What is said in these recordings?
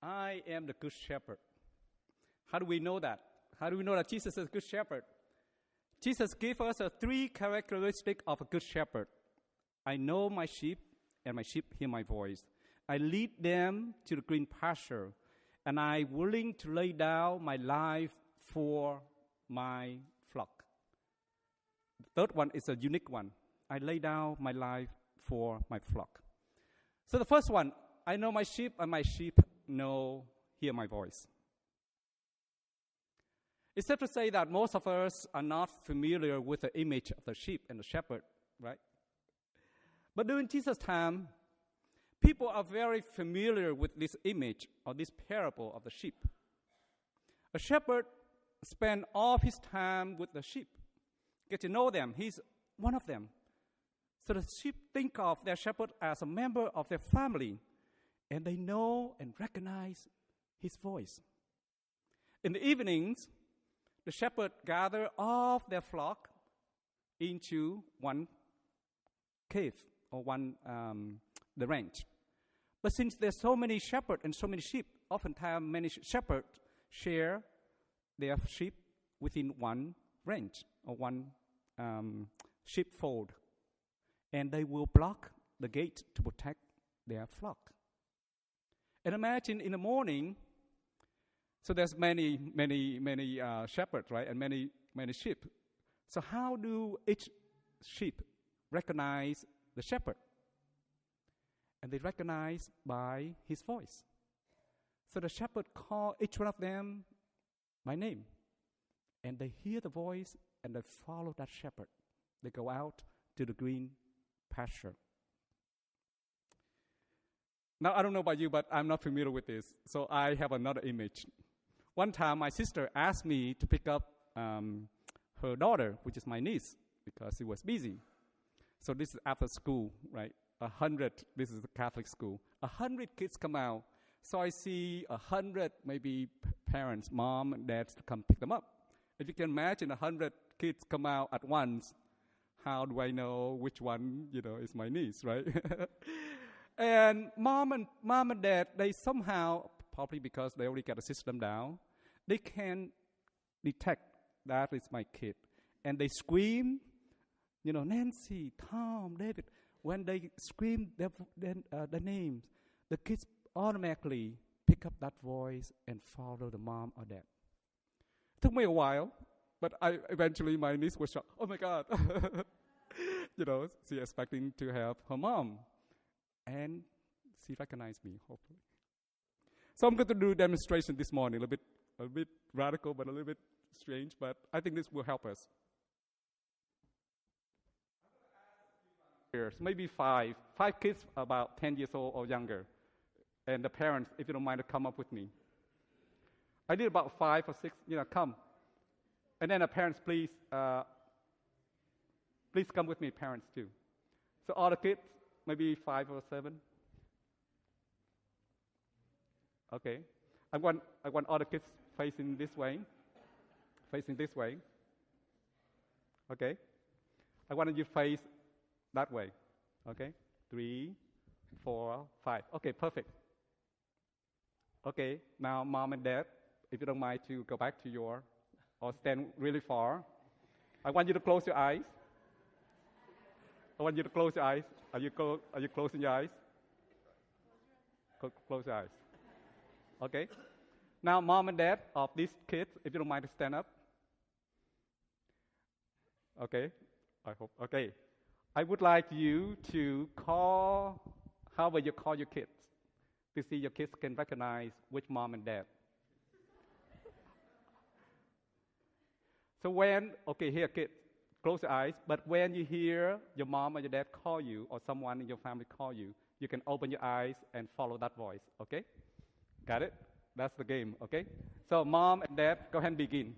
I am the good shepherd. How do we know that? How do we know that Jesus is a good shepherd? Jesus gave us three characteristics of a good shepherd. I know my sheep, and my sheep hear my voice. I lead them to the green pasture, and I'm willing to lay down my life for my flock. The third one is a unique one. I lay down my life for my flock. So the first one, I know my sheep, and my sheep hear my voice. It's safe to say that most of us are not familiar with the image of the sheep and the shepherd, right? But during Jesus' time, people are very familiar with this image or this parable of the sheep. A shepherd spends all of his time with the sheep, get to know them. He's one of them. So the sheep think of their shepherd as a member of their family, and they know and recognize his voice. In the evenings, the shepherd gather all of their flock into one cave or the ranch. But since there's so many shepherds and so many sheep, oftentimes many shepherds share their sheep within one ranch or one sheepfold. And they will block the gate to protect their flock. And imagine in the morning, so there's many shepherds, right, and many sheep. So how do each sheep recognize the shepherd? And they recognize by his voice. So the shepherd call each one of them by name. And they hear the voice and they follow that shepherd. They go out to the green pasture. Now, I don't know about you, but I'm not familiar with this. So I have another image. One time, my sister asked me to pick up her daughter, which is my niece, because she was busy. So this is after school, right? 100, this is a Catholic school. 100 kids come out. So I see 100 maybe parents, mom and dads, to come pick them up. If you can imagine 100 kids come out at once, how do I know which one, is my niece, right? And mom and dad, they somehow, probably because they already got the system down, they can detect that is my kid. And they scream, Nancy, Tom, David. When they scream their names, the kids automatically pick up that voice and follow the mom or dad. It took me a while, but eventually my niece was shocked. Oh my God. She expecting to have her mom. And she recognized me, hopefully. So I'm going to do a demonstration this morning, a bit radical, but a little bit strange, but I think this will help us. Maybe five kids about 10 years old or younger. And the parents, if you don't mind, to come up with me. I did about 5 or 6, come. And then the parents, please come with me, parents too. So all the kids, maybe 5 or 7. Okay. I want all the kids facing this way. Okay. I want you to face that way. Okay. 3, 4, 5. Okay, perfect. Okay. Now, mom and dad, if you don't mind to go back to or stand really far. I want you to close your eyes. Are you closing your eyes? Close your eyes. Okay. Now, mom and dad of these kids, if you don't mind to stand up. Okay. I hope. Okay. I would like you to call, however you call your kids, to see your kids can recognize which mom and dad. So here kids, close your eyes, but when you hear your mom or your dad call you, or someone in your family call you, you can open your eyes and follow that voice, okay? Got it? That's the game, okay? So mom and dad, go ahead and begin.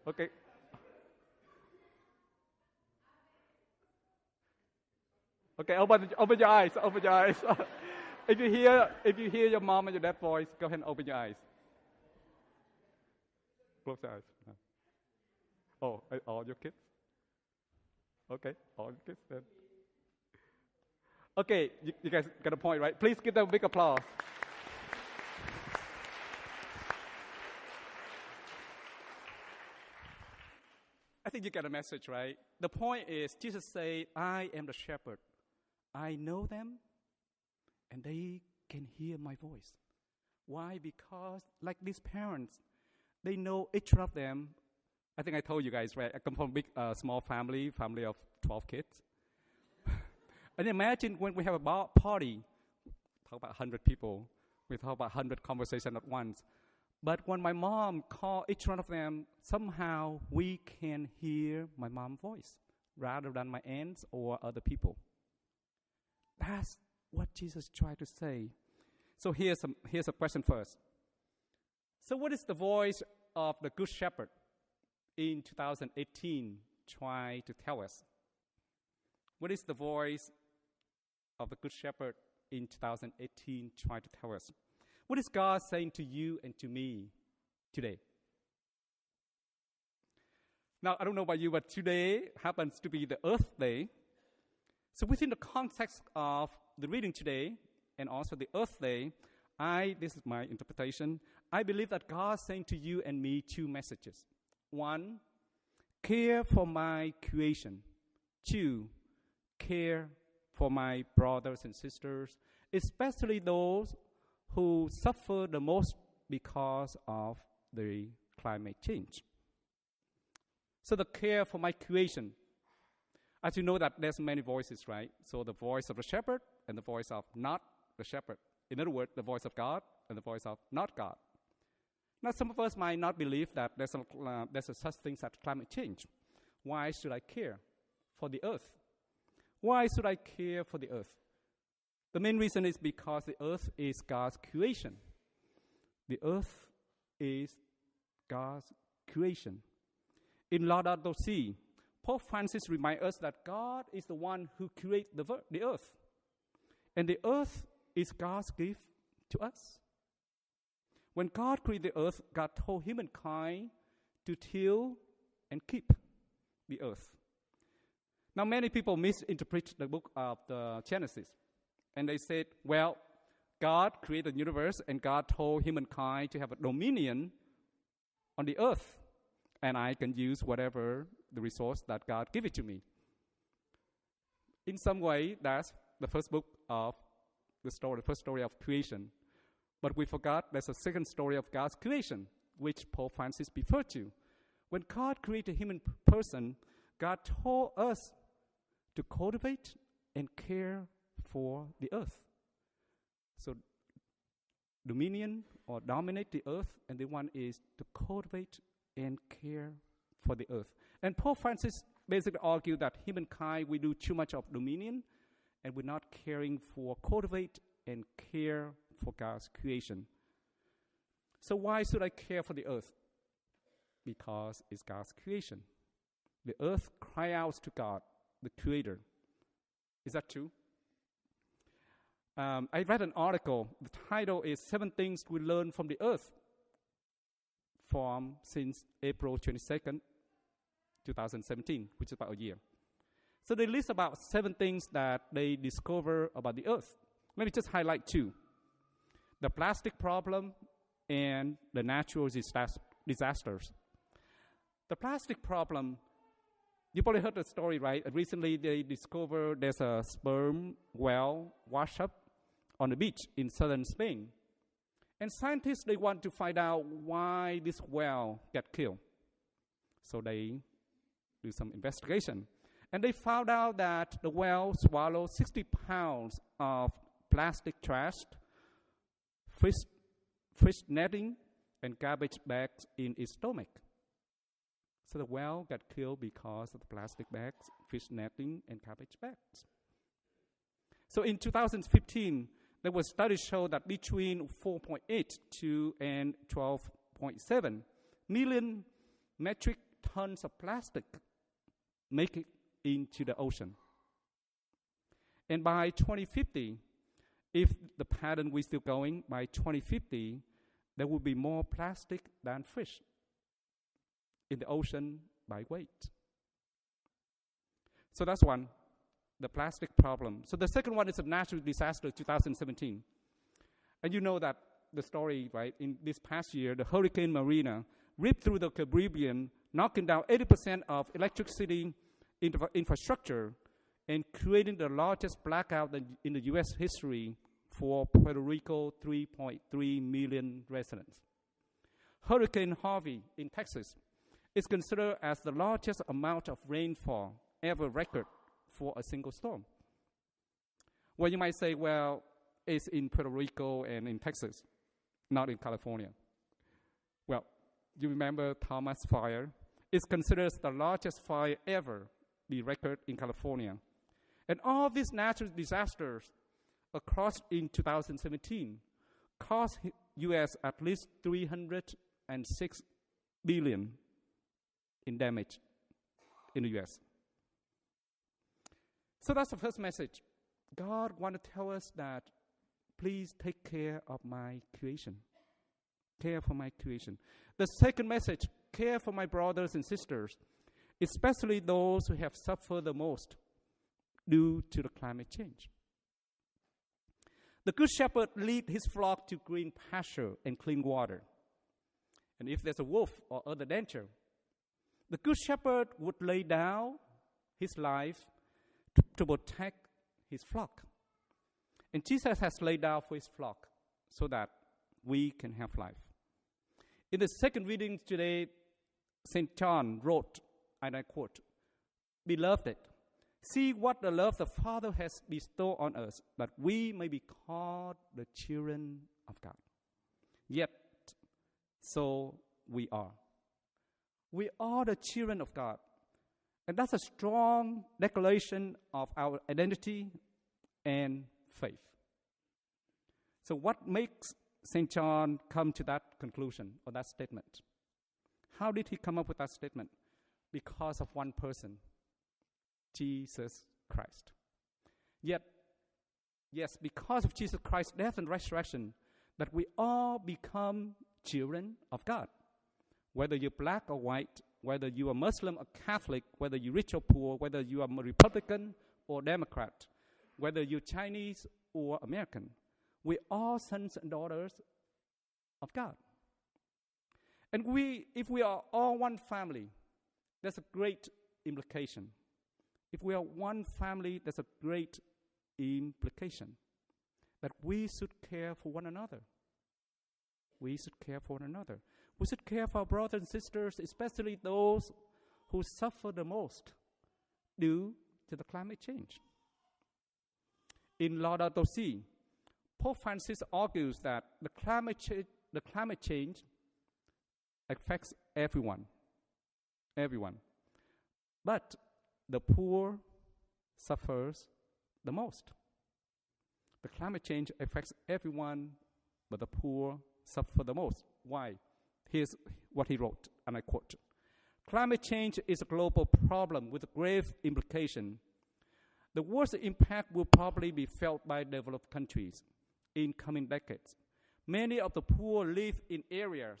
Okay. Okay, open your eyes. If you hear your mom and your dad voice, go ahead and open your eyes. Close your eyes. Oh, all your kids? Okay, all your kids then. Okay, you guys got a point, right? Please give them a big applause. I think you get a message, right? The point is, Jesus said, I am the shepherd. I know them, and they can hear my voice. Why? Because, like these parents, they know each of them. I think I told you guys, right? I come from a big, small family of 12 kids. And imagine when we have a party, talk about 100 people, we talk about 100 conversations at once. But when my mom called each one of them, somehow we can hear my mom's voice rather than my aunts or other people. That's what Jesus tried to say. So here's a question first. So what is the voice of the Good Shepherd in 2018 try to tell us? What is the voice of the Good Shepherd in 2018 try to tell us? What is God saying to you and to me today? Now, I don't know about you, but today happens to be the Earth Day. So within the context of the reading today and also the Earth Day, this is my interpretation, I believe that God is saying to you and me two messages. One, care for my creation. Two, care for my brothers and sisters, especially those who suffer the most because of the climate change. So the care for my creation. As you know that there's many voices, right? So the voice of the shepherd and the voice of not the shepherd. In other words, the voice of God and the voice of not God. Now, some of us might not believe that there's a such thing as climate change. Why should I care for the earth? Why should I care for the earth? The main reason is because the earth is God's creation. The earth is God's creation. In Laudato Si, Pope Francis reminds us that God is the one who created the earth. And the earth is God's gift to us. When God created the earth, God told humankind to till and keep the earth. Now, many people misinterpret the book of the Genesis. And they said, well, God created the universe and God told humankind to have a dominion on the earth. And I can use whatever the resource that God gave it to me. In some way, that's the first book of the first story of creation. But we forgot there's a second story of God's creation, which Pope Francis referred to. When God created human person, God told us to cultivate and care for the earth. So dominion or dominate the earth, and the one is to cultivate and care for the earth. And Pope Francis basically argued that humankind, we do too much of dominion, and we're not caring for cultivate and care for God's creation. So why should I care for the earth? Because it's God's creation. The earth cries out to God, the Creator. Is that true? I read an article. The title is 7 Things We Learn from the Earth since April 22nd, 2017, which is about a year. So they list about 7 things that they discover about the Earth. Let me just highlight 2. The plastic problem and the natural disasters. The plastic problem, you probably heard the story, right? Recently they discovered there's a sperm whale wash up on the beach in southern Spain. And scientists, they want to find out why this whale got killed. So they do some investigation. And they found out that the whale swallowed 60 pounds of plastic trash, fish netting, and garbage bags in its stomach. So the whale got killed because of the plastic bags, fish netting, and garbage bags. So in 2015, there was studies show that between 4.8 to and 12.7 million metric tons of plastic make it into the ocean. And by 2050, if the pattern we're still going, by 2050, there will be more plastic than fish in the ocean by weight. So that's one, the plastic problem. So the second one is a natural disaster, 2017. And you know that the story, right? In this past year, the Hurricane Marina ripped through the Caribbean, knocking down 80% of electricity infrastructure and creating the largest blackout in the U.S. history for Puerto Rico, 3.3 million residents. Hurricane Harvey in Texas is considered as the largest amount of rainfall ever recorded for a single storm. Well, you might say, well, it's in Puerto Rico and in Texas, not in California. Well, you remember Thomas Fire? It's considered the largest fire ever be recorded in California. And all these natural disasters across in 2017 cost U.S. at least $306 billion in damage in the U.S. So that's the first message. God wants to tell us that please take care of my creation. Care for my creation. The second message, care for my brothers and sisters, especially those who have suffered the most due to the climate change. The good shepherd leads his flock to green pasture and clean water. And if there's a wolf or other danger, the good shepherd would lay down his life to protect his flock. And Jesus has laid down for his flock so that we can have life. In the second reading today, St. John wrote, and I quote, "Beloved, see what the love the Father has bestowed on us, that we may be called the children of God. Yet, so we are. We are the children of God. And that's a strong declaration of our identity and faith." So what makes St. John come to that conclusion or that statement? How did he come up with that statement? Because of one person, Jesus Christ. Yet, yes, because of Jesus Christ's death and resurrection, that we all become children of God. Whether you're black or white, whether you are Muslim or Catholic, whether you're rich or poor, whether you are Republican or Democrat, whether you're Chinese or American, we're all sons and daughters of God. And if we are all one family, there's a great implication. If we are one family, there's a great implication that we should care for one another. We should care for one another. We should care for our brothers and sisters, especially those who suffer the most due to the climate change. In Laudato Si, Pope Francis argues that the climate change affects everyone. But the poor suffers the most. The climate change affects everyone, but the poor suffer the most. Why? Here's what he wrote, and I quote, "Climate change is a global problem with a grave implication. The worst impact will probably be felt by developed countries in coming decades. Many of the poor live in areas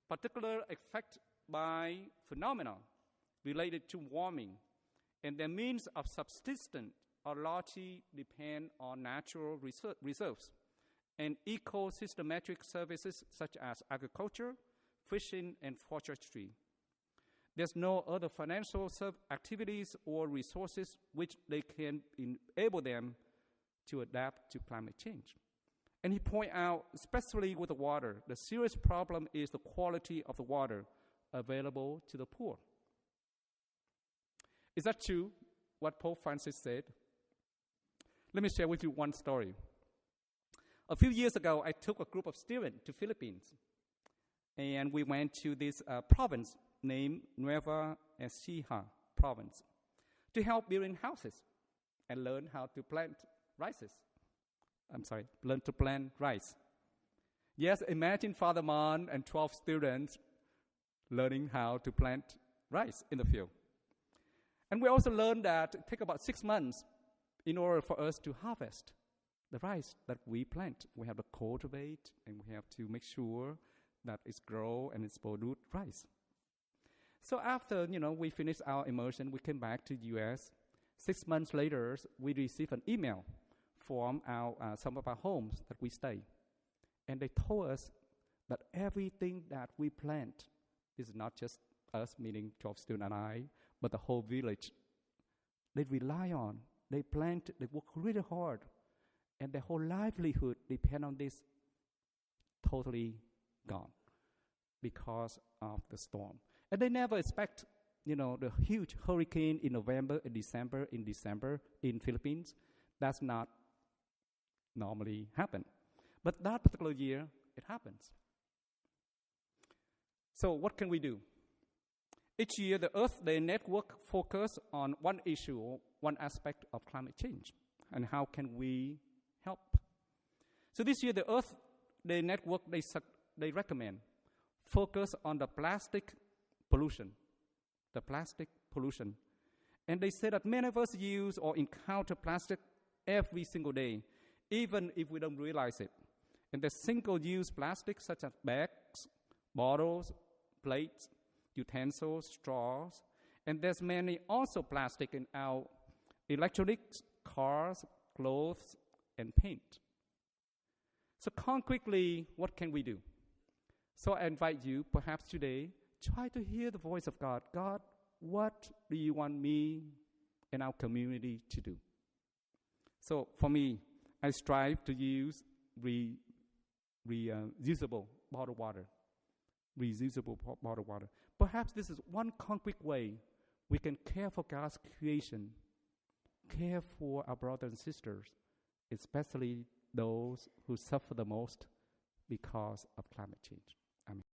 particularly affected by phenomena related to warming, and their means of subsistence are largely depend on natural reserves and ecosystematic services such as agriculture, fishing, and forestry. There's no other financial activities or resources which they can enable them to adapt to climate change." And he pointed out, especially with the water, the serious problem is the quality of the water available to the poor. Is that true, what Pope Francis said? Let me share with you one story. A few years ago, I took a group of students to Philippines, and we went to this province named Nueva Ecija province to help building houses and learn how to plant rice. Yes, imagine Father Mon and 12 students learning how to plant rice in the field. And we also learned that it takes about 6 months in order for us to harvest the rice that we plant. We have to cultivate, and we have to make sure that it's grow and it's produce rice. So after, we finished our immersion, we came back to the U.S. 6 months later, we received an email from some of our homes that we stay. And they told us that everything that we planned is not just us, meaning 12 students and I, but the whole village. They rely on, they planned, they work really hard, and their whole livelihood depend on this, totally gone because of the storm. And they never expect, the huge hurricane in November and December in Philippines. That's not normally happen. But that particular year, it happens. So what can we do? Each year, the Earth Day Network focuses on one issue, one aspect of climate change, and how can we help. So this year, the Earth Day Network, they recommend focus on the plastic pollution. And they say that many of us use or encounter plastic every single day, even if we don't realize it. And the single-use plastic such as bags, bottles, plates, utensils, straws, and there's many also plastic in our electronics, cars, clothes, and paint. So concretely, what can we do? So I invite you, perhaps today, try to hear the voice of God. God, what do you want me and our community to do? So for me, I strive to use reusable bottled water. Perhaps this is one concrete way we can care for God's creation, care for our brothers and sisters, especially those who suffer the most because of climate change.